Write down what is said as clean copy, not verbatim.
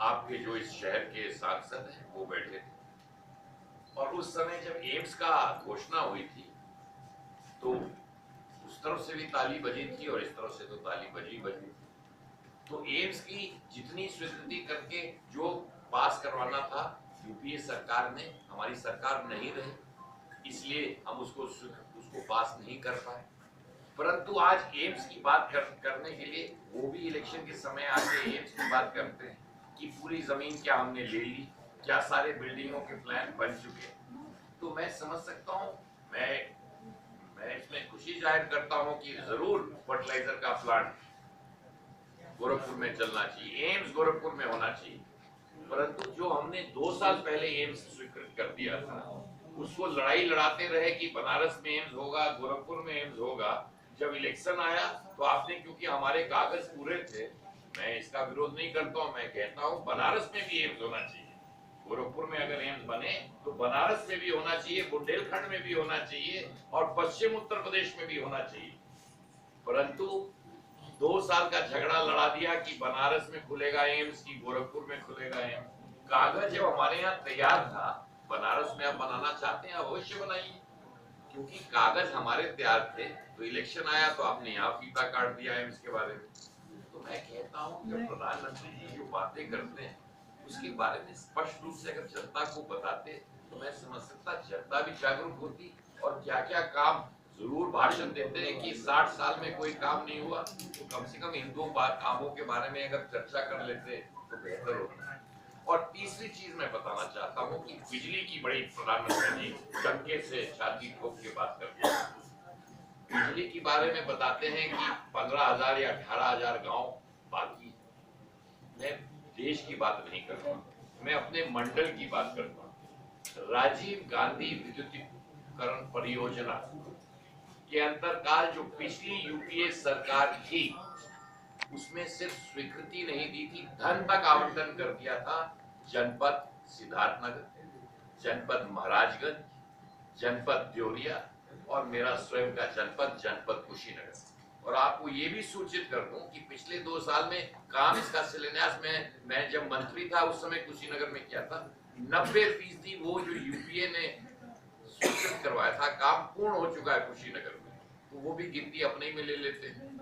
आपके जो इस शहर के सांसद हैं वो बैठे थे, और उस समय जब एम्स का घोषणा हुई थी तो उस तरफ से भी ताली बजी थी और इस तरफ से तो ताली बजी थी। तो एम्स की जितनी स्वीकृति करके जो पास करवाना था यूपीए सरकार ने, हमारी सरकार नहीं रही, इसलिए हम उसको पास नहीं कर पाए। परंतु आज एम्स की बात करने के लिए वो भी इलेक्शन के समय आके एम्स की बात करते हैं कि पूरी जमीन क्या हमने ले ली, क्या सारे बिल्डिंगों के प्लान बन चुके। तो मैं समझ सकता हूँ, मैं इसमें खुशी जाहिर करता हूँ कि जरूर फर्टिलाइजर का प्लांट गोरखपुर में चलना चाहिए, एम्स गोरखपुर में होना चाहिए। परंतु जो हमने 2 साल पहले एम्स स्वीकृत कर दिया था, उसको लड़ाई लड़ाते रहे कि बनारस में एम्स होगा, गोरखपुर में एम्स होगा। जब इलेक्शन आया तो आपने, क्योंकि हमारे कागज पूरे थे, मैं इसका विरोध नहीं करता हूँ, मैं कहता हूँ बनारस में भी एम्स होना चाहिए। गोरखपुर में अगर एम्स बने तो बनारस में भी होना चाहिए, बुंदेलखंड में भी होना चाहिए और पश्चिम उत्तर प्रदेश में भी होना चाहिए। परंतु 2 साल का झगड़ा लड़ा दिया कि बनारस में खुलेगा एम्स की गोरखपुर में खुलेगा एम्स। कागज जब हमारे यहाँ तैयार था, बनारस में आप बनाना चाहते हैं अवश्य बनाइए, क्योंकि कागज हमारे तैयार थे। तो इलेक्शन आया तो आपने यहाँ फीता काट दिया एम्स के बारे में। तो मैं कहता हूँ जब प्रधानमंत्री जी जो बातें करते हैं उसके बारे में स्पष्ट रूप से अगर जनता को बताते तो मैं समझ सकता जनता भी जागरूक होती, और क्या क्या काम जरूर भाषण देते हैं कि 60 साल में कोई काम नहीं हुआ, तो कम से कम इन 2 कामों के बारे में अगर चर्चा कर लेते तो बेहतर होता। और तीसरी चीज मैं बताना चाहता हूँ कि बिजली की बड़ी प्रधानमंत्री जी डंके से छाती ठोक के बात करते हैं। बिजली के बारे में बताते हैं कि 15,000 या 18,000 गांव बाकी। मैं देश की बात नहीं करता, मैं अपने मंडल की बात करता हूँ। राजीव गांधी विद्युतीकरण परियोजना के अंतर्गत जो पिछली यूपीए सरकार थी उसमें सिर्फ स्वीकृति नहीं दी थी, धन तक आवंटन कर दिया था। जनपद सिद्धार्थनगर, जनपद महाराजगंज, जनपद देवरिया और मेरा स्वयं का जनपद कुशीनगर। और आपको ये भी सूचित कर दूं कि पिछले 2 साल में काम इसका शिलान्यास में मैं जब मंत्री था उस समय कुशीनगर में किया था। 90% वो जो यूपीए ने स्वीकृत करवाया था काम पूर्ण हो चुका है कुशीनगर में, तो वो भी गिनती अपने ही में ले लेते हैं।